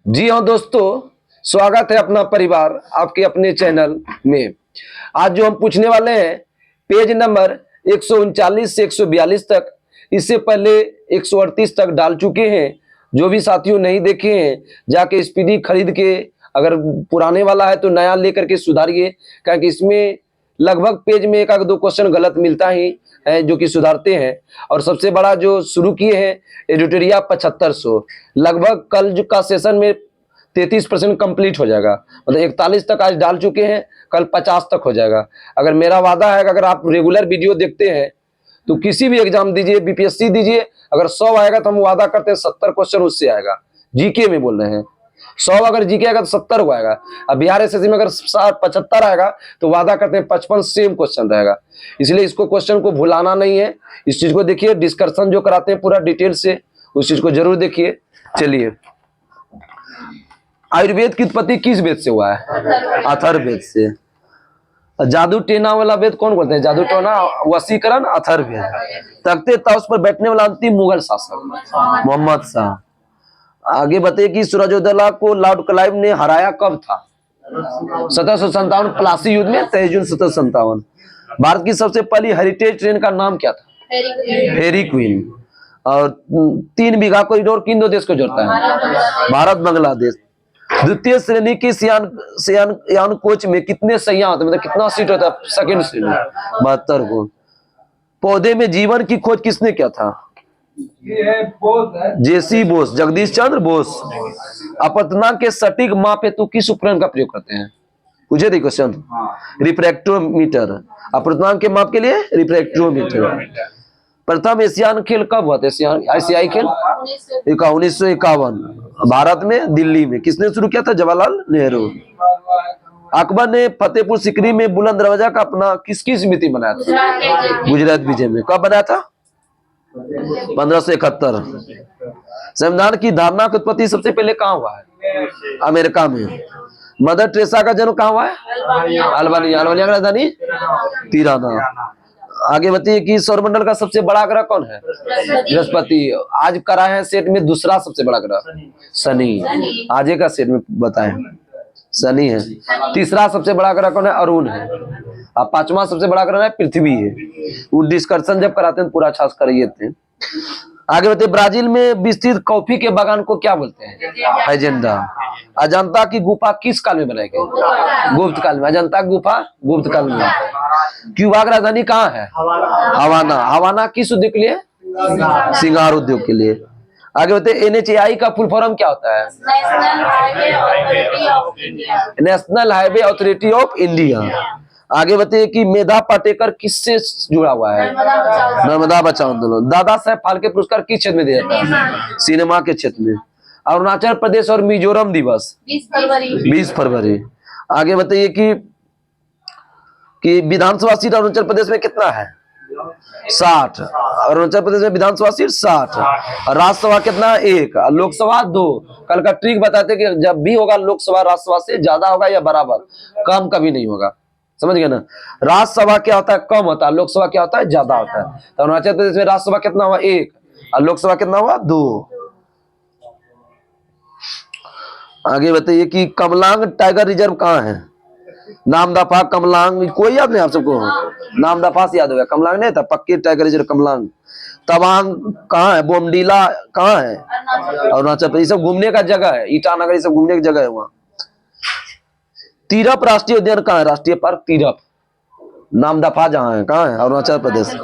जी हाँ दोस्तों, स्वागत है अपना परिवार आपके अपने चैनल में। आज जो हम पूछने वाले हैं पेज नंबर 139 से 142 तक, इससे पहले 138 तक डाल चुके हैं। जो भी साथियों नहीं देखे हैं जाके स्पीडी खरीद के, अगर पुराने वाला है तो नया लेकर के सुधारिए, क्योंकि इसमें लगभग पेज में एक आध दो क्वेश्चन गलत मिलता ही है जो कि सुधारते हैं। और सबसे बड़ा जो शुरू किए हैं एडिटोरिया 7500, लगभग कल जो का सेशन में 33% कंप्लीट हो जाएगा। मतलब 41 तक आज डाल चुके हैं, कल 50 तक हो जाएगा। अगर मेरा वादा है कि अगर आप रेगुलर वीडियो देखते हैं तो किसी भी एग्जाम दीजिए, बीपीएससी दीजिए, अगर 100 आएगा तो हम वादा करते हैं 70 क्वेश्चन उससे आएगा। जीके में बोल रहे हैं, 100 अगर जीके आएगा तो 70 को आएगा। अब बिहार एसएससी में अगर 75 आएगा तो वादा करते हैं 55 सेम क्वेश्चन रहेगा। इसलिए इसको क्वेश्चन को भुलाना नहीं है, इस चीज को देखिए। डिस्कशन जो कराते हैं पूरा डिटेल से, उस चीज को जरूर देखिए। चलिए, आयुर्वेद की उत्पत्ति किस वेद से हुआ है? अथर्ववेद से। जादू टेना वाला वेद कौन बोलते हैं? जादू टोना, वशीकरण, अथर्ववेद। तख्ते ताउस पर बैठने वाला अंतिम मुगल शासक मोहम्मद शाह। आगे बताइए कि सिराजुद्दौला को लॉर्ड क्लाइव ने हराया कब था? 1757 प्लासी युद्ध में, 23 जून 1757। भारत की सबसे पहली हेरिटेज ट्रेन का नाम क्या था? फेरी क्वीन। और 3 बीघा कॉरिडोर किन दो देश को जोड़ता है? भारत बांग्लादेश। द्वितीय श्रेणी की यान कोच में कितने सैया होते हैं, मतलब कितना सीट होता है? सेकंड श्रेणी 72 को। पौधे में जीवन की खोज किसने किया था? जेसी बोस, जगदीश चंद्र बोस। अपवर्तनांक के सटीक माप हेतु किस उपकरण का प्रयोग करते हैं? पूछे थे क्वेश्चन। रिफ्रैक्टोमीटर। अपवर्तनांक के माप के लिए रिफ्रैक्टोमीटर। प्रथम एशियान खेल कब हुआ था? एशियाई खेल 1951। भारत में, दिल्ली में। किसने शुरू किया था? जवाहरलाल नेहरू। अकबर ने फतेहपुर सीकरी में बुलंद दरवाजा का अपना किसकी स्मृति बनाया था? गुजरात विजय में। कब बनाया था? 1571। संविधान की धारणा की उत्पत्ति सबसे पहले कहाँ हुआ है? अमेरिका में। मदर टेरेसा का जन्म कहाँ हुआ है? अल्बानिया। अल्बानिया का राजधानी तिराना। आगे बताइए कि सौरमंडल का सबसे बड़ा ग्रह कौन है? बृहस्पति। आज करा है सेट में दूसरा सबसे बड़ा ग्रह शनि। आज का सेट में बताएं, शनि है। तीसरा सबसे बड़ा ग्रह कौन है? अरुण है। और 5वां सबसे बड़ा ग्रह है पृथ्वी है। वो डिस्कशन जब कराते हैं पूरा अच्छा से करिए थे। आगे बताइए, ब्राजील में विस्तृत कॉफी के बागान को क्या बोलते हैं? एजेंडा। अजंता की गुफा किस काल में बनाई गई? गुप्त काल में। अजंता गुफा गुप्त काल में। क्यूबा की राजधानी कहाँ है? हवाना। हवाना किस उद्योग के लिए? सिंगार उद्योग के लिए। आगे बताइए, NHAI का फुल फॉर्म क्या होता है? National highway authority of India. आगे बताइए कि मेधा पाटेकर किससे जुड़ा हुआ है? नर्मदा बचाओ आंदोलन। दादा साहेब फाल्के पुरस्कार किस क्षेत्र में दिया जाता है? सिनेमा के क्षेत्र में। अरुणाचल प्रदेश और मिजोरम दिवस 20 फरवरी। आगे बताइए कि विधानसभा सीट अरुणाचल प्रदेश में कितना है? 60। अरुणाचल प्रदेश में विधानसभा सीट 60। राज्यसभा कितना? 1। लोकसभा 2। कल का ट्रिक बताते कि जब भी होगा लोकसभा राज्यसभा से ज्यादा होगा या बराबर, कम कभी नहीं होगा। समझ गए ना? राज्यसभा क्या होता है? कम होता है। लोकसभा क्या होता है? ज्यादा होता है। तो अरुणाचल प्रदेश में राज्यसभा कितना हुआ? 1। और लोकसभा कितना हुआ? 2। आगे बताइए कि कमलांग टाइगर रिजर्व कहाँ है? नामदफा, कमलांग। कोई याद नहीं आप सबको? नामदफा से याद होगा, कमलांग नहीं था। पक्की टाइगर रिजर्व कमलांग। तवांग कहाँ है? बोमडीला कहाँ है? अरुणाचल प्रदेश। सब घूमने का जगह है। ईटानगर ये सब घूमने की जगह है वहाँ। तिरप राष्ट्रीय उद्यान कहाँ है? राष्ट्रीय पार्क तिरप। नामदफा जहाँ है, कहाँ है? अरुणाचल प्रदेश।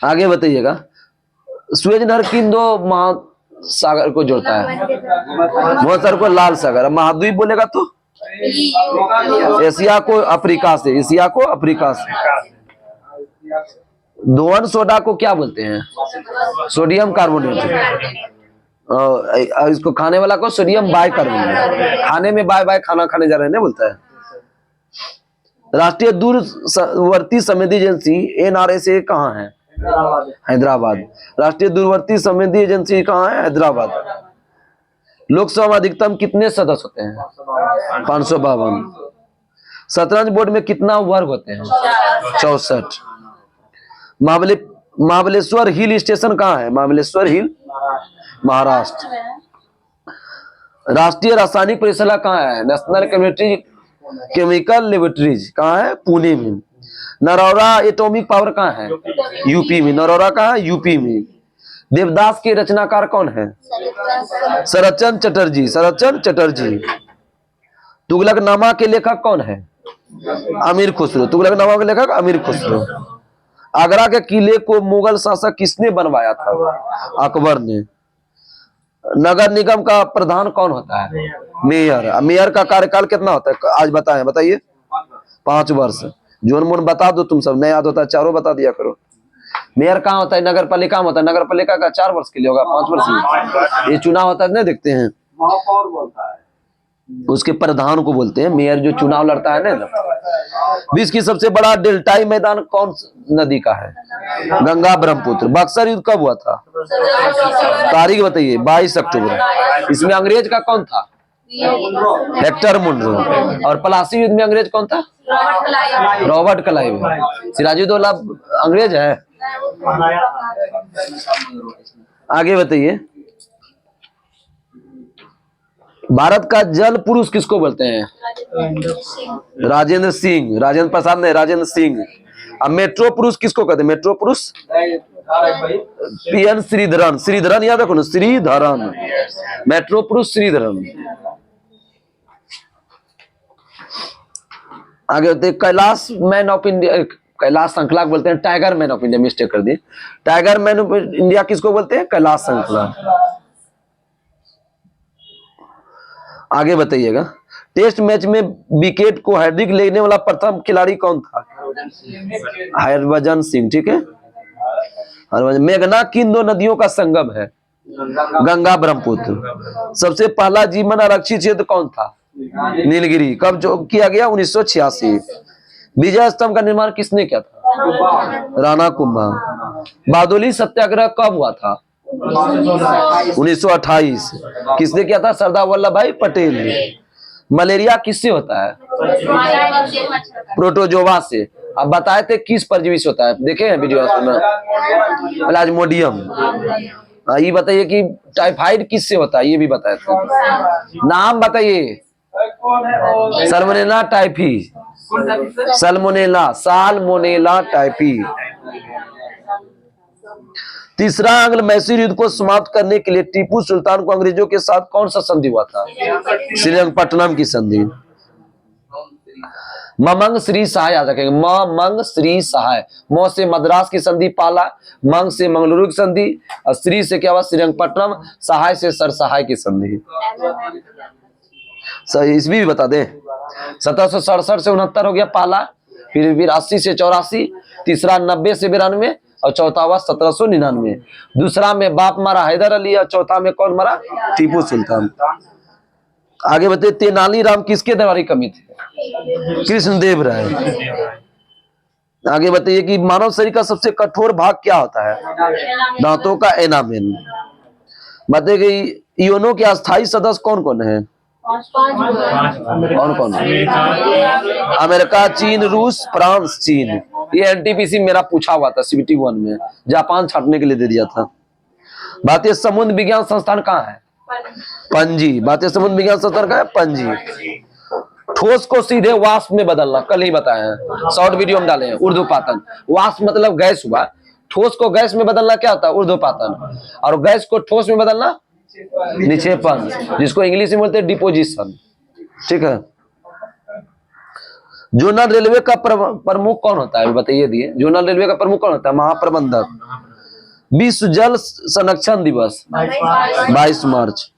आगे बताइएगा, सुएज नहर किन दो महासागर को जोड़ता है? महासागर को लाल सागर। महाद्वीप बोलेगा तो एशिया को अफ्रीका से। एशिया को अफ्रीका से। दोहन सोडा को क्या बोलते हैं? Sodium carbonate. इसको खाने वाला को सोडियम बाइकार्बोनेट। खाने में बाय बाय, खाना खाने जा रहे हैं बोलता है। राष्ट्रीय दूरवर्ती संवेदी एजेंसी NRSA कहाँ है? हैदराबाद। राष्ट्रीय दूरवर्ती संवेदी एजेंसी कहाँ है? हैदराबाद। लोकसभा में अधिकतम कितने सदस्य होते हैं? 552। शतरंज बोर्ड में कितना वर्ग होते हैं? 64। महाबलेश्वर हिल स्टेशन कहाँ है? महाबलेश्वर हिल महाराष्ट्र। राष्ट्रीय रासायनिक प्रयोगशाला कहाँ है? नेशनल केमिकल लेबोरेटरीज कहाँ है? पुणे में। नरौरा एटॉमिक पावर कहाँ है? यूपी में। नरौरा कहाँ है? यूपी में। देवदास के रचनाकार कौन है? शरदचंद्र चटर्जी। शरदचंद्र चटर्जी। तुगलकनामा के लेखक कौन है? अमीर खुसरो। तुगलकनामा के लेखक अमीर खुसरो। आगरा के किले को मुगल शासक किसने बनवाया था? अकबर ने। नगर निगम का प्रधान कौन होता है? मेयर। मेयर का कार्यकाल कितना होता है? आज बताएं, बताइए। 5 वर्ष। जोन मोन बता दो, तुम सब नहीं याद होता है, चारों बता दिया करो। मेयर कहाँ होता है? नगर पालिका में होता है। नगर पालिका का 4 वर्ष के लिए होगा, 5 वर्ष में। ये चुनाव होता है, नहीं देखते हैं? महापौर बोलता है, उसके प्रधान को बोलते हैं मेयर, जो चुनाव लड़ता है ना। विश्व की सबसे बड़ा डेल्टाई मैदान कौन नदी का है? गंगा ब्रह्मपुत्र। बक्सर युद्ध कब हुआ था? तारीख बताइए। 22 अक्टूबर। इसमें अंग्रेज का कौन था? Hector Munro. और प्लासी युद्ध में अंग्रेज कौन था? Robert Clive. सिराजुद्दौला अंग्रेज है? आगे बताइए। भारत का जल पुरुष किसको बोलते हैं? राजेंद्र सिंह। राजेंद्र प्रसाद नहीं, राजेंद्र सिंह। अब मेट्रो पुरुष किसको कहते हैं? मेट्रो पुरुष पीएन श्रीधरन। श्रीधरन याद रखो ना, श्रीधरन। मेट्रो पुरुष श्रीधरन। आगे होते Kailash man of India. Kailash श्रृंखला बोलते हैं tiger man of India, mistake कर दी। टाइगर मैन ऑफ इंडिया किसको बोलते हैं? कैलाश श्रृंखला। आगे बताइएगा। टेस्ट मैच में विकेट को हैट्रिक लेने वाला प्रथम खिलाड़ी कौन था? हरभजन सिंह। ठीक है। हरभजन। मेघना किन 2 नदियों का संगम है? गंगा ब्रह्मपुत्र। सबसे पहला जीवन आरक्षित क्षेत्र कौन था? नीलगिरी। कब जो किया गया? 1986। विजय स्तंभ का निर्माण किसने किया था? राणा कुंभा। बारडोली सत्याग्रह कब हुआ था? 1928। किसने किया था? सरदार वल्लभ भाई पटेल ने। मलेरिया किससे होता है? प्रोटोजोवा से। अब बताए थे किस परजीवी से होता है? देखे हैं वीडियो में? प्लाज्मोडियम। ये बताइए कि टाइफाइड किससे होता है? ये भी बताए थे। नाम बताइए। Salmonella typhi. Salmonella typhi. तीसरा आंग्ल मैसूर युद्ध को समाप्त करने के लिए टीपू सुल्तान को अंग्रेजों के साथ कौन सा संधि हुआ था? श्रीरंगपट्टनम की संधि। ममंग श्री सहाय याद रखेंगे। ममंग श्री सहाय। म से मद्रास की संधि पाला, मंग से मंगलुरु की संधि, और श्री से क्या हुआ? श्रीरंगपट्टनम। सहाय से सरसहाय की संधि। सही इसमें भी बता दें। 1767 से 69 हो गया पहला, फिर 80 से 84, तीसरा 90 से 92, और चौथा 1799। दूसरा में बाप मारा हैदर अली, और चौथा में कौन मरा? टीपू सुल्तान। आगे बताइए। तेनालीराम किसके दरबारी कवि थे? कृष्णदेव राय। आगे बताइए कि मानव शरीर का सबसे कठोर भाग क्या होता है? दांतों का एनामेल। बताइए कि यूएनओ के अस्थायी सदस्य कौन कौन है? कौन कौन? अमेरिका, चीन, रूस, फ्रांस, चीन। ये एनटीपीसी मेरा पूछा हुआ था CBT 1 में, जापान छाटने के लिए दे दिया था। भारतीय समुद्र विज्ञान संस्थान कहाँ है? पणजी। भारतीय समुद्र विज्ञान संस्थान कहाँ है? पणजी। ठोस को सीधे वाष्प में बदलना कल ही बताए हैं, शॉर्ट वीडियो में डाले हैं। ऊर्ध्वपातन। वाष्प मतलब गैस हुआ, ठोस को गैस में बदलना क्या होता है? ऊर्ध्वपातन। और गैस को ठोस में बदलना निक्षेपण, जिसको इंग्लिश में बोलते हैं डिपोजिशन। ठीक है। जोनल रेलवे का प्रमुख कौन होता है? बताइए दिए। जोनल रेलवे का प्रमुख कौन होता है? महाप्रबंधक। विश्व जल संरक्षण दिवस 22 मार्च।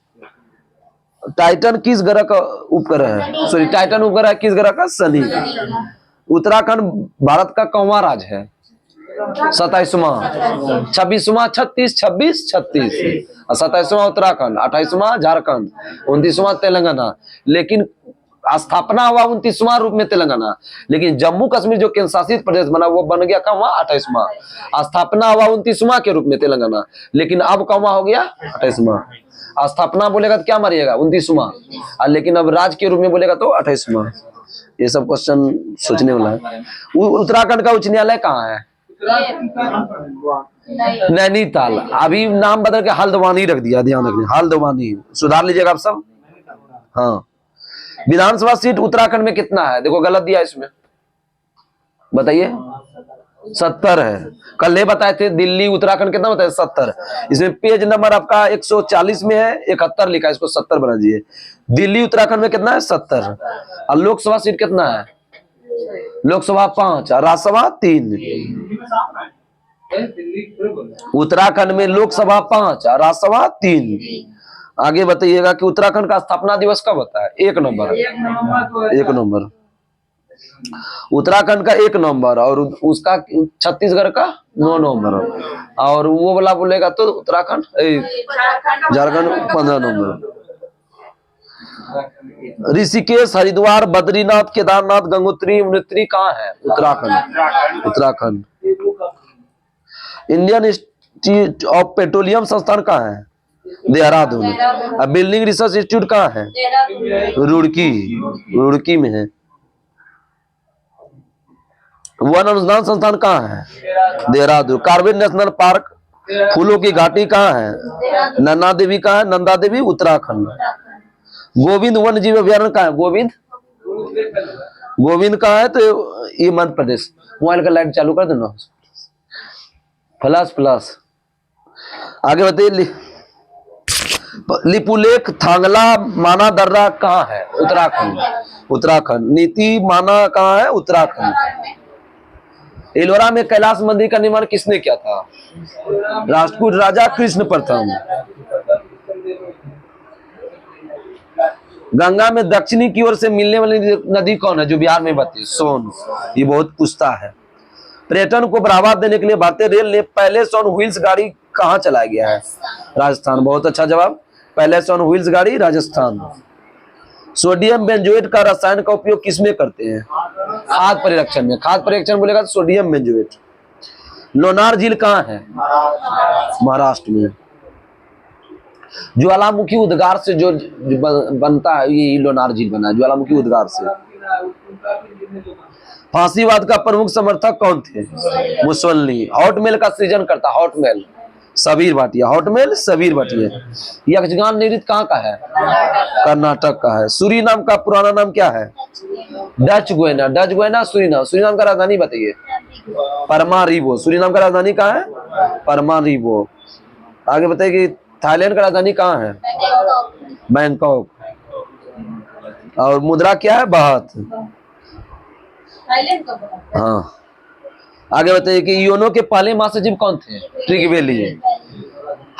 टाइटन किस ग्रह का उपग्रह है? सॉरी, टाइटन उपग्रह किस ग्रह का? शनि। उत्तराखंड भारत का कौवा राज्य है? 27वां। 26वां 36, 26, 36। 27वां उत्तराखंड, 28वां झारखंड, 29वां तेलंगाना। लेकिन स्थापना हुआ 29वां रूप में तेलंगाना, लेकिन जम्मू कश्मीर जो केंद्र शासित प्रदेश बना वो बन गया कहाँ? 28वां। स्थापना हुआ 29वां के रूप में तेलंगाना, लेकिन अब कहाँ हो गया? 28वां। स्थापना बोलेगा तो क्या मारिएगा? 29वां। लेकिन अब राज्य के रूप में बोलेगा तो 28वां। ये सब क्वेश्चन सोचने वाला है। उत्तराखंड का उच्च न्यायालय कहाँ है? नैनीताल, अभी नाम बदल के हल्द्वानी रख दिया, ध्यान रखना, हल्द्वानी, सुधार लीजिएगा आप सब। हाँ, विधानसभा सीट उत्तराखंड में कितना है? देखो गलत दिया इसमें, बताइए। 70 है। कल ये बताए थे दिल्ली उत्तराखंड कितना बताया? 70। इसमें पेज नंबर आपका 140 में है, 71 लिखा है, इसको 70 बना दीजिए। दिल्ली उत्तराखंड में कितना है? 70। और लोकसभा सीट कितना है? लोकसभा 5 और राज्यसभा 3। उत्तराखंड में लोकसभा 5 और राज्यसभा 3। आगे बताइएगा कि उत्तराखंड का स्थापना दिवस कब होता है? 1 नवंबर। 1 नवंबर उत्तराखंड का 1 नवंबर, और उसका छत्तीसगढ़ का 9 नवंबर, और वो वाला बोलेगा तो उत्तराखंड झारखंड 15 नवंबर। ऋषिकेश, हरिद्वार, बद्रीनाथ, केदारनाथ, गंगोत्री, यमुनोत्री कहाँ है? Uttarakhand. Uttarakhand. Indian institute of petroleum संस्थान कहाँ है? देहरादून। अब बिल्डिंग रिसर्च इंस्टीट्यूट कहाँ है? रुड़की। रुड़की में है। वन अनुसंधान संस्थान कहाँ है? देहरादून। कार्बेट नेशनल पार्क, फूलों की घाटी कहाँ है? नन्दा देवी कहाँ है? नंदा देवी उत्तराखंड। गोविंद वन्य जीव अभ्यारण्य कहाँ है? गोविंद कहाँ है? तो ये मध्य प्रदेश। मोबाइल का लाइट चालू कर देना, प्लस। आगे बताइए, लिपुलेख, थांगला, माना दर्रा कहाँ है? उत्तराखंड। नीति माना कहाँ है? उत्तराखंड। एलोरा में कैलाश मंदिर का निर्माण किसने किया था? राष्ट्रकूट राजा कृष्ण प्रथम। गंगा में दक्षिणी की ओर से मिलने वाली नदी कौन है जो बिहार में बहती है? सोन। ये बहुत पूछता है। पर्यटन को बढ़ावा देने के लिए भारतीय रेल ने पहले से ऑन व्हील्स गाड़ी कहाँ चलाया गया है? राजस्थान। बहुत अच्छा जवाब, पहले से ऑन व्हील्स गाड़ी राजस्थान। सोडियम बेंजोएट का रसायन का उपयोग किसमें करते हैं? खाद्य परिरक्षण में। खाद्य परिरक्षण बोलेगा तो सोडियम बेंजोएट। लोनार झील कहाँ है? महाराष्ट्र में। ज्वालामुखी उद्गार से जो बनता है, ये लोनार झील बना है ज्वालामुखी उद्गार से। फांसीवाद का प्रमुख समर्थक कौन थे? मुसोलिनी। हॉटमेल का सृजन करता, हॉटमेल सबीर भाटिया। हॉटमेल सबीर भाटिया। यक्षगान नृत्य कहाँ का है? कर्नाटक का है। सूरीनाम का पुराना नाम क्या है? Dutch Guyana. Dutch Guyana Suriname. Suriname का राजधानी बताइए? परमारीबो। सूरीनाम का राजधानी कहाँ है? परमारीबो। आगे बताइए कि थाईलैंड का राजधानी कहाँ है? बैंकॉक। और मुद्रा क्या है? बाहत। हाँ। आगे बताइए कि योनो के पहले महासचिव कौन थे? ट्रिगवेली।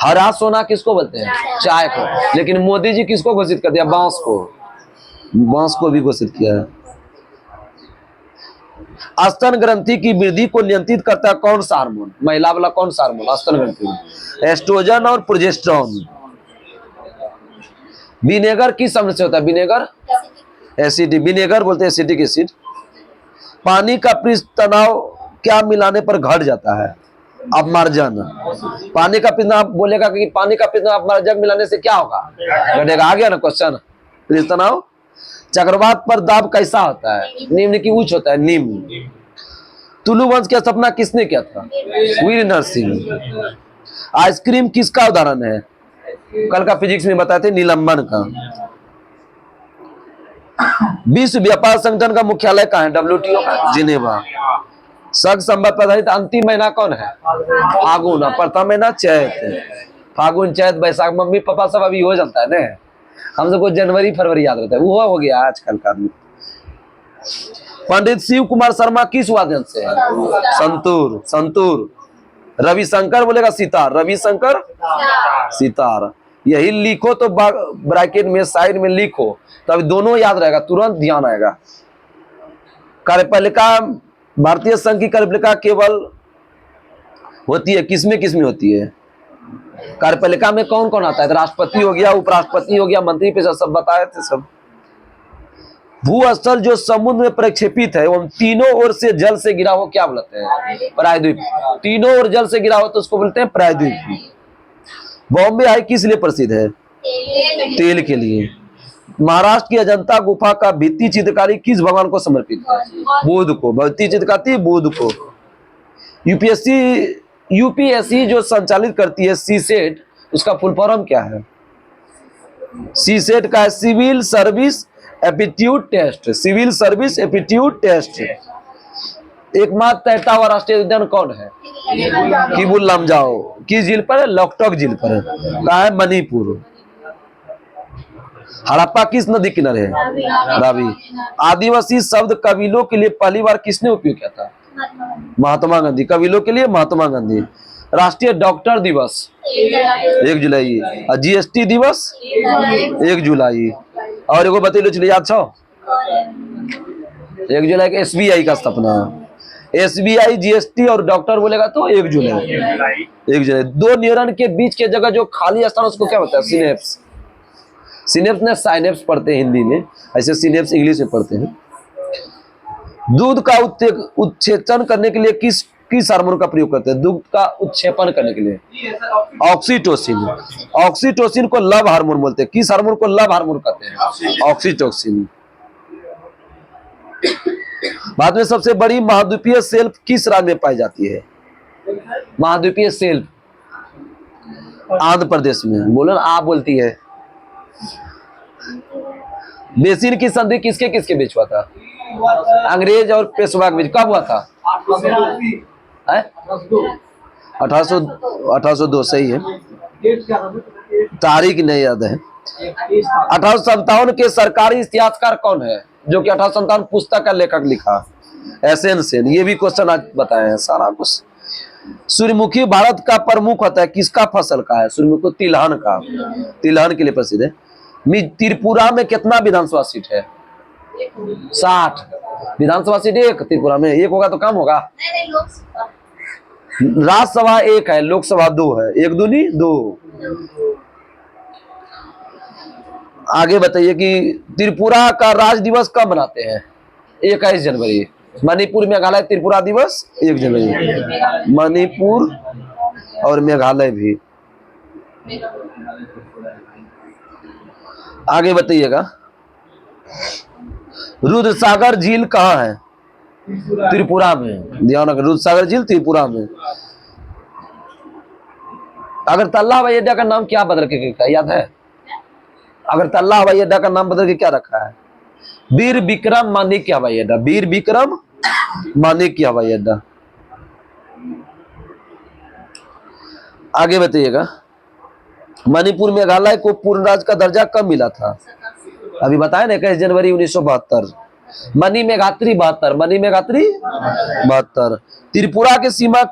हरा सोना किसको बोलते हैं? चाय को। लेकिन मोदी जी किसको घोषित कर दिया? बांस को। बांस को भी घोषित किया है। स्तन ग्रंथि की वृद्धि को नियंत्रित करता है कौन सा हार्मोन? महिला वाला कौन सा हार्मोन? स्तन ग्रंथि में एस्ट्रोजन और प्रोजेस्टेरोन। विनेगर किस अम्ल से होता है? Vinegar acid. विनेगर बोलते हैं एसिडिक एसिड। पानी का पृष्ठ तनाव क्या मिलाने पर घट जाता है? अपमार्जन। पानी का पृष्ठ बोलेगा कि पानी का पृष्ठ अपमार्जन मिलाने से क्या होगा? घटेगा। आ गया ना क्वेश्चन। पृष्ठ तनाव। चक्रवात पर दाब कैसा होता है? निम्न की उच्च होता है, निम्न। तुलु वंश की स्थापना किसने किया था? वीर नरसिंह। आइसक्रीम किसका उदाहरण है? कल का फिजिक्स में बताए थे, निलंबन का। विश्व व्यापार संगठन का मुख्यालय कहाँ है? WTO का जिनेवा। सग संबत पर आधारित अंतिम महीना कौन है? फागुन। प्रथम महीना चैत। फागुन चैत बैसाख। मम्मी पापा सब अभी हो जाता है ना, हम सबको जनवरी फरवरी याद रहता है, वो हो गया आजकल का। पंडित शिव कुमार शर्मा किस वाद्य से है? संतूर। संतूर। रविशंकर बोलेगा सितार। रविशंकर सितार। यही लिखो तो ब्रैकेट में साइड में लिखो, तब दोनों याद रहेगा, तुरंत ध्यान आएगा। कार्यपालिका, भारतीय संघ की कार्यपालिका केवल होती है किसमें किसमें होती है? कार्यपालिका में कौन कौन आता है? राष्ट्रपति हो गया, उपराष्ट्रपति हो गया, मंत्री पे सब बताए थे सब। भूस्थल जो समुद्र में प्रक्षेपित है, वो तीनों ओर से जल से गिरा हो क्या बोलते हैं? प्रायद्वीप। तीनों ओर जल से गिरा हो तो उसको बोलते हैं प्रायद्वीप। बॉम्बे आई किस लिए प्रसिद्ध है? तेल के लिए। महाराष्ट्र की अजंता गुफा का भित्ति चित्रकारी किस भगवान को समर्पित है? बुध को। भित्ति चित्रकारी बुध को। यूपीएससी जो संचालित करती है सीसेट, उसका फुल फॉर्म क्या है? सीसेट का है civil service aptitude test. Civil service aptitude test. एकमात्र तैरता हुआ राष्ट्रीय उद्यान कौन है? किबुल लमजाओ। किस झील पर है? लॉकटॉक झील पर है। कहाँ है? मणिपुर। हड़प्पा किस नदी किनारे है? रावी। आदिवासी शब्द कबीलों के लिए पहली बार किसने उपयोग किया था? महात्मा गांधी। कबीलों के लिए महात्मा गांधी। राष्ट्रीय डॉक्टर दिवस 1 जुलाई। और जीएसटी दिवस 1 जुलाई। और एगो बतैलो चलिए याद छो 1 जुलाई के एसबीआई का स्थापना। एसबीआई, जीएसटी और डॉक्टर बोलेगा तो 1 जुलाई। 1 जुलाई। दो न्यूरॉन के बीच के जगह जो खाली स्थान उसको क्या होता है? सिनेप्स। सिनेप्स ने साइनेप्स पढ़ते हैं हिंदी में, ऐसे सिनेप्स इंग्लिश में पढ़ते हैं। दूध का उत्क्षेपण करने के लिए किस हार्मोन का प्रयोग करते हैं? दूध का उत्क्षेपण करने के लिए ऑक्सीटोसिन। ऑक्सीटोसिन को लव हार्मोन बोलते हैं। किस हार्मोन को लव हार्मोन कहते हैं? ऑक्सीटोसिन। भारत में सबसे बड़ी महाद्वीपीय सेल्फ किस राज्य में पाई जाती है? महाद्वीपीय सेल्फ आंध्र प्रदेश में। बोलो ना, आप बोलती है। बेसिन की संधि किसके किसके बीच हुआ था? अंग्रेज और पेशवा के बीच। कब हुआ था? 1802। सही है, तारीख नहीं याद है। 1857 के सरकारी इतिहासकार कौन है जो कि 1857 पुस्तक का लेखक लिखा? एसएन सेन। ये भी क्वेश्चन आज बताए हैं सारा कुछ। सूर्यमुखी भारत का प्रमुख होता है किसका फसल का है? सूर्यमुखी तिलहन का। तिलहन के लिए प्रसिद्ध है। त्रिपुरा में कितना विधानसभा सीट है? 60 विधानसभा सीट। एक त्रिपुरा में एक होगा तो कम होगा। राज्यसभा 1 है, लोकसभा 2 है। 1 दूनी 2। आगे बताइए कि त्रिपुरा का राज्य दिवस कब मनाते हैं? 21 जनवरी। मणिपुर मेघालय त्रिपुरा दिवस 1 जनवरी। मणिपुर और मेघालय भी। आगे बताइएगा, रुद्रसागर झील कहाँ है? त्रिपुरा में। ध्यान रखें, रुद्रसागर झील त्रिपुरा में। अगरतला हवाई अड्डा का नाम क्या बदल के रखा है? याद है? अगरतला हवाई अड्डा का नाम बदल के क्या रखा है? वीर विक्रम मानेक्य हवाई अड्डा। वीर विक्रम मानेक्य हवाई अड्डा। आगे बताइएगा, मणिपुर मेघालय को पूर्ण राज्य का दर्जा कब मिला था? अभी बताया ना, 21 जनवरी 1972। मनी मेघात्री 72। मनी मेघात्री 72। त्रिपुरा की सीमा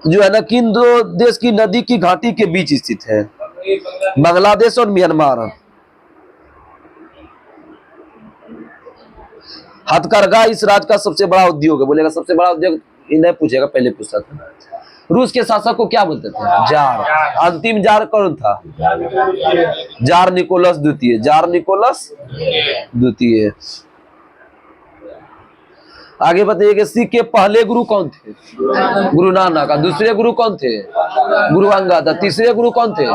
जो है ना, किन दो देश की नदी की घाटी के बीच स्थित है? बांग्लादेश और म्यांमार। हथकरघा इस राज्य का सबसे बड़ा उद्योग है। बोलेगा सबसे बड़ा उद्योग, इन्हें पूछेगा, पहले पूछता था। रूस के शासक को क्या बोलते थे? जार। अंतिम जार कौन था? जार निकोलस द्वितीय। जार निकोलस द्वितीय। आगे बताइए कि सिख के पहले गुरु कौन थे? गुरु नानक। दूसरे गुरु कौन थे? गुरु अंगद। तीसरे गुरु कौन थे?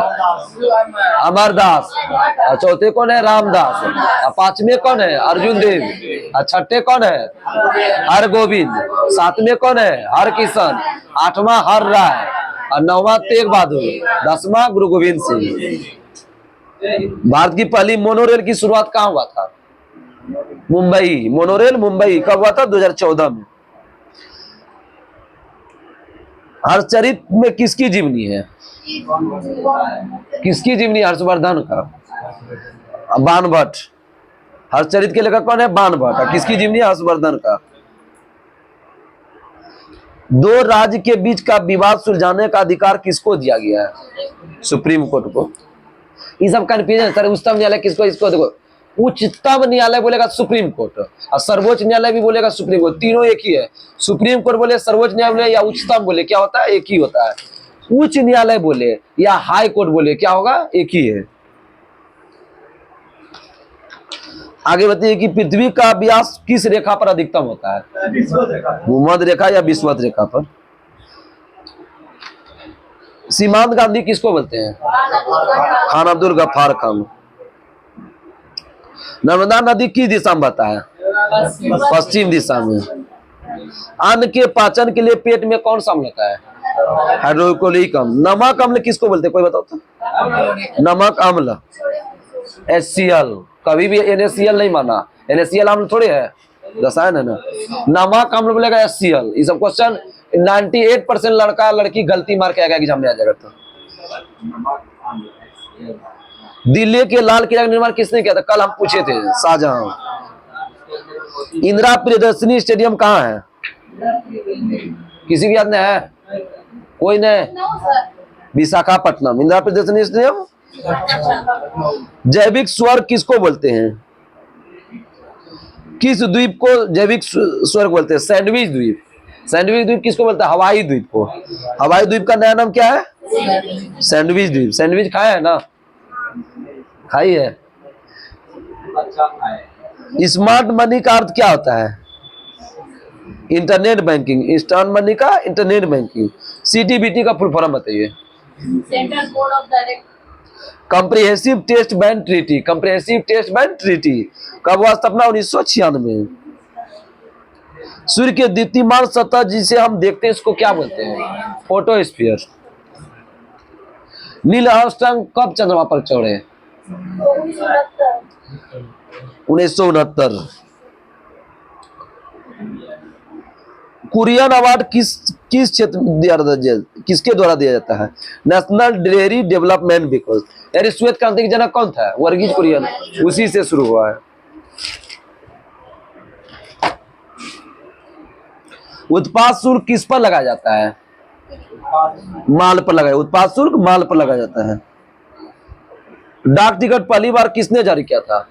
अमरदास। चौथे कौन है? रामदास। पांचवें कौन है? अर्जुन देव। छठे कौन है? हरगोविंद। सातवें कौन है? हरकिशन। आठवां हर राय। और 9वां तेग बहादुर। 10वां गुरु गोविंद सिंह। भारत की पहली मोनोरेल की शुरुआत कहाँ हुआ था? मुंबई। मोनोरेल मुंबई कब हुआ था? 2014 में। हर्षचरित में किसकी जीवनी है? किसकी जीवनी? हर्षवर्धन का। बाणभट्ट। हर्षचरित के लेखक कौन है? बाणभट्ट। किसकी जीवनी? हर्षवर्धन का। दो राज्य के बीच का विवाद सुलझाने का अधिकार किसको दिया गया है? सुप्रीम कोर्ट को। ये सब कंफ्यूजन सर। उच्चतम न्यायालय किसको? इसको देखो, उच्चतम न्यायालय बोलेगा सुप्रीम कोर्ट, और सर्वोच्च न्यायालय भी बोलेगा सुप्रीम कोर्ट। तीनों एक ही है। सुप्रीम कोर्ट बोले, सर्वोच्च न्यायालय या उच्चतम बोले, क्या होता है? एक ही होता है। उच्च न्यायालय बोले या हाई कोर्ट बोले, क्या होगा? एक ही है। आगे बताइए कि पृथ्वी का व्यास किस रेखा पर अधिकतम होता है? भूमध्य रेखा या विषुवत रेखा पर। सीमांत गांधी किसको बोलते हैं? खान अब्दुल गफ्फार खान। नर्मदा नदी किस दिशा में बहता है? पश्चिम दिशा में। अन्न के पाचन के लिए पेट में कौन सा अम्ल होता है? हाइड्रोक्लोरिक अम्ल। नमक अम्ल किसको बोलते हैं, कोई बताओ तो? नमक अम्ल HCl, कभी भी NaCl नहीं माना, NaCl अम्ल थोड़े है, रसायन है ना। नमक अम्ल बोलेगा HCl। ये सब क्वेश्चन 98% लड़का लड़की गलती मार के आएगा एग्जाम में आ जाएगा। तो दिल्ली के लाल किला का निर्माण किसने किया था? कल हम पूछे थे, शाहजहां। इंदिरा प्रियदर्शनी स्टेडियम कहाँ है? किसी की याद नहीं है? कोई नहीं। विशाखापट्टनम। इंदिरा प्रियदर्शनी स्टेडियम। जैविक स्वर्ग किसको बोलते हैं? किस द्वीप को जैविक स्वर्ग बोलते हैं? सैंडविच द्वीप। सैंडविच द्वीप किसको बोलते हैं? हवाई द्वीप को। हवाई द्वीप का नया नाम क्या है? सैंडविच द्वीप। सैंडविच खाया है ना? खाई है। स्मार्ट मनी का अर्थ क्या होता है? Internet banking. इंस्टेंट मनी का इंटरनेट बैंकिंग। CTBT का फुल फॉर्म बताइए। Central board of direct. Comprehensive test ban treaty. Comprehensive test ban treaty कब हुआ स्थापना? 1996। सूर्य के दीप्तिमान सतह जिसे हम देखते हैं इसको क्या बोलते हैं? फोटोस्फीयर। नील आर्मस्ट्रांग कब चंद्रमा पर चढ़े? 1969। कुरियन अवार्ड किस क्षेत्र किसके द्वारा दिया जाता है? National dairy development because. यार श्वेत क्रांति के जनक कौन था? वर्गीज कुरियन। उसी से शुरू हुआ है। उत्पाद शुल्क किस पर लगाया जाता है? माल पर लगाया। उत्पाद शुल्क माल पर लगाया जाता है। डाक टिकट पहली बार किसने जारी किया था?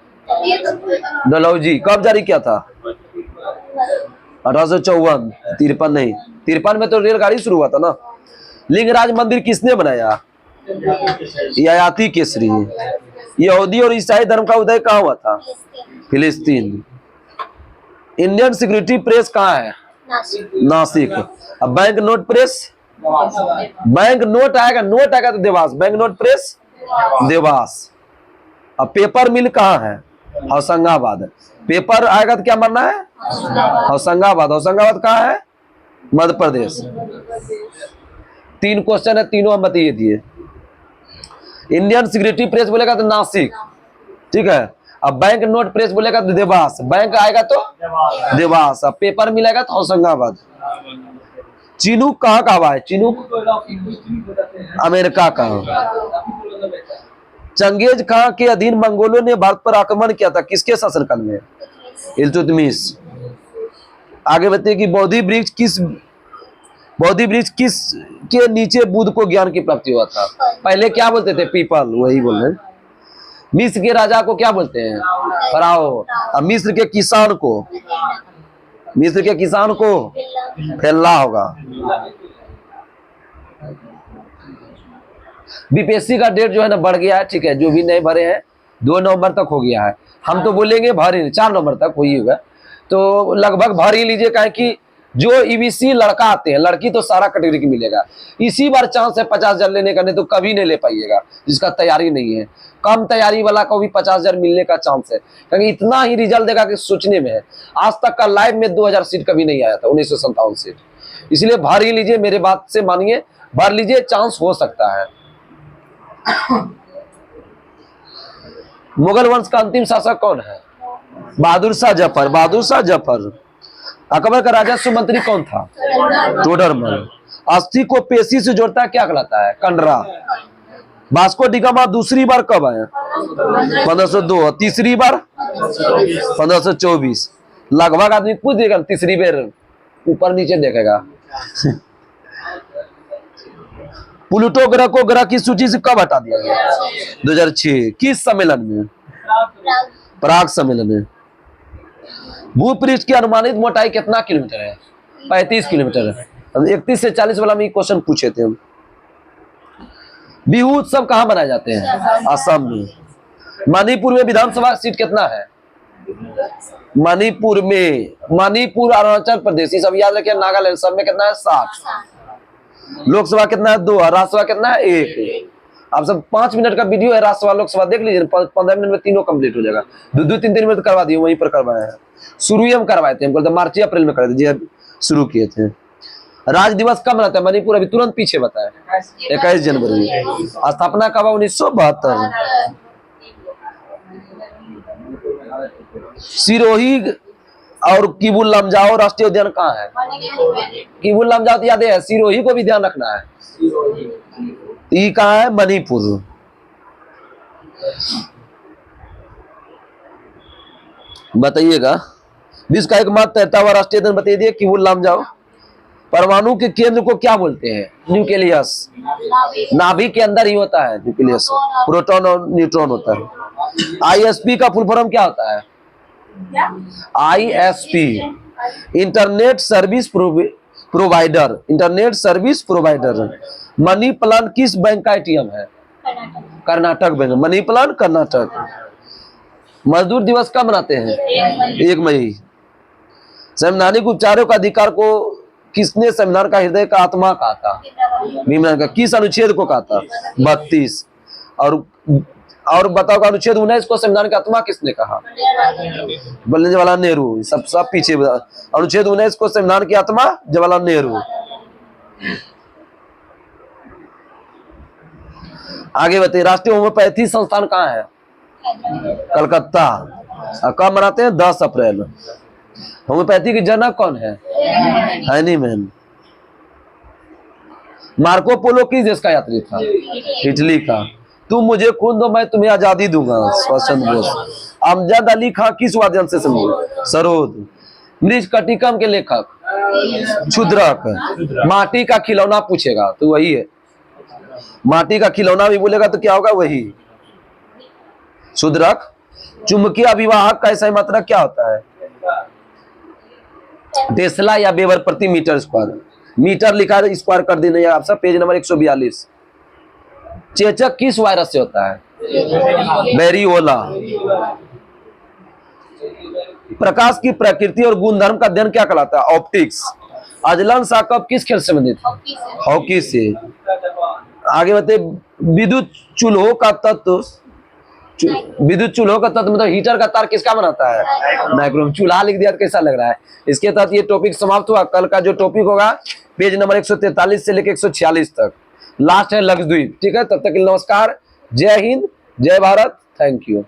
डलहौजी। कब जारी किया था? 1854। 53 नहीं, 53 में तो रेलगाड़ी शुरू हुआ था ना। लिंगराज मंदिर किसने बनाया? ययाति केसरी। यहूदी और ईसाई धर्म का उदय कहाँ हुआ था? फिलिस्तीन। इंडियन सिक्योरिटी प्रेस कहाँ है? नासिक। अब bank note press? Bank note आएगा, नोट आएगा तो Dewas. Bank note press Dewas. अब पेपर मिल कहाँ है? होशंगाबाद। पेपर आएगा तो क्या मानना है? होशंगाबाद। होशंगाबाद कहाँ है? मध्य प्रदेश। 3 क्वेश्चन है, तीनों हम बताइए दिए। इंडियन सिक्योरिटी प्रेस बोलेगा तो नासिक, ठीक है। अब बैंक नोट प्रेस बोलेगा तो देवास। बैंक आएगा तो देवास। अब पेपर मिलेगा तो होशंगाबाद। चिनूक कहाँ का हवा है? चिनूक अमेरिका का। चंगेज खां के अधीन मंगोलों ने भारत पर आक्रमण किया था, किसके शासनकाल में? इल्तुतमिश। आगे बताइए कि बोधि वृक्ष किस के नीचे बुद्ध को ज्ञान की प्राप्ति हुआ था? पहले क्या बोलते थे? पीपल। वही बोल रहे। मिस्र के राजा को क्या बोलते हैं? फराओ। अब मिस्र के किसान को फेल्ला होगा। बीपीएससी का डेट जो है ना बढ़ गया है, ठीक है। जो भी नहीं भरे हैं 2 नवंबर तक हो गया है। हम तो बोलेंगे भर ही 4 नवंबर तक हो ही होगा, तो लगभग भर ही लीजिए। काहे कि जो ईबीसी लड़का आते हैं, लड़की तो सारा कैटेगरी की मिलेगा। इसी बार चांस है 50,000 लेने का, नहीं तो कभी नहीं ले पाइएगा जिसका तैयारी नहीं है। कम तैयारी वाला को भी 50,000 मिलने का चांस है, क्योंकि इतना ही रिजल्ट देगा कि सोचने में है। आज तक का लाइव में 2000 सीट कभी नहीं आया था, 1957 सीट। इसलिए भर ही लीजिए, मेरे बात से मानिए, भर लीजिए, चांस हो सकता है। मुगल वंश का अंतिम शासक कौन है? बहादुर शाह जफर। बहादुर शाह जफर। अकबर का राजस्व मंत्री कौन था? टोडरमल। अस्थि को पेशी से जोड़ता है, क्या कहलाता है? कंडरा। वास्को डी गामा दूसरी बार कब आया? 1502। तीसरी बार 1524। लगभग आदमी पूछ देगा, तीसरी बार ऊपर नीचे देखेगा। प्लूटो ग्रह को ग्रह की सूची से कब हटा दिया गया? 2006। किस सम्मेलन में? प्राग सम्मेलन में। भूपृष्ठ की अनुमानित मोटाई कितना किलोमीटर है? 35 किलोमीटर है। 31 से 40 वाला में क्वेश्चन पूछे थे हम। बिहू उत्सव कहाँ मनाए जाते हैं? असम में। मणिपुर में विधानसभा सीट कितना है? मणिपुर अरुणाचल प्रदेश, सब याद रखिए। नागालैंड, सब में कितना है? 60। लोकसभा कितना है? 2। राज्यसभा कितना है? 1। आप सब 5 मिनट का वीडियो है, राज्यसभा लोकसभा देख लीजिए, 15 मिनट में तीनों कंप्लीट हो जाएगा। 2-2, 3-3 मिनट करवा दिए, वहीं पर करवाए हैं। शुरू ही हम करवाए थे, हम बोलते मार्च अप्रैल में कर दीजिए। शुरू किए थे। राज्य दिवस कब मनाते हैं मणिपुर? अभी तुरंत पीछे बताया, 21 जनवरी। स्थापना कब? 1972। सिरोही और किबुल लमजाओ राष्ट्रीय उद्यान कहाँ है? किबुल लमजाओ तो याद है, सिरोही को भी ध्यान रखना है। ये कहाँ है? मणिपुर। बताइएगा। विश्व का एकमात्र तैरता हुआ राष्ट्रीय उद्यान बताइए, किबुल लमजाओ। परमाणु के केंद्र को क्या बोलते हैं? न्यूक्लियस। नाभिक के अंदर ही होता है न्यूक्लियस, प्रोटॉन और न्यूट्रॉन होता है। आईएसपी का फुल फॉर्म क्या होता है? ISP, internet service provider. Internet service provider. Money plant किस बैंक का एटीएम है? Karnataka bank. Money plant Karnataka. मजदूर दिवस कब मनाते हैं? 1 मई। संवैधानिक उपचारों का अधिकार को किसने संविधान का हृदय का आत्मा कहा था? भीमराव का। किस अनुच्छेद को कहा था? 32। और बताओ, अनुच्छेद 19 को संविधान का आत्मा किसने कहा? जवाहरलाल नेहरू। सब पीछे। अनुच्छेद 19 को संविधान की आत्मा जवाहरलाल नेहरू। आगे बताइए, राष्ट्रीय होम्योपैथी संस्थान कहाँ है? कलकत्ता। कब मनाते हैं? 10 अप्रैल। होम्योपैथी की जनक कौन है? हैनीमैन। मार्को पोलो किस देश का यात्री था? इटली का। तुम मुझे खून दो मैं तुम्हें आजादी दूंगा, सुभाष चंद्र बोस। अमजद अली खां किस वाद्ययंत्र से संबंधित? सरोद। मृच्छकटिकम के लेखक? क्षुद्रक। माटी का खिलौना पूछेगा तो वही है। माटी का खिलौना भी बोलेगा तो क्या होगा? वही क्षुद्रक। चुंबकीय अभिवाहक का ऐसा मात्रक क्या होता है? टेस्ला या वेबर प्रति मीटर स्क्वायर। मीटर लिखा है, स्क्वायर कर देना है आप सब। Page number 142। चेचक किस वायरस से होता है? वेरियोला। प्रकाश की प्रकृति और गुणधर्म का अध्ययन क्या कहलाता है? ऑप्टिक्स। अजलन शाह कप किस खेल से संबंधित? हॉकी से। आगे बताइए, विद्युत चूल्हों का तत्व मतलब हीटर का तार किसका बनाता है? नाइक्रोम। चूल्हा लिख दिया तो कैसा लग रहा है? इसके तहत ये टॉपिक समाप्त हुआ। कल का जो टॉपिक होगा पेज नंबर 143 से लेकर 146 तक लास्ट है लक्षद्वीप। ठीक है, तब तक के लिए नमस्कार। जय हिंद, जय भारत। Thank you.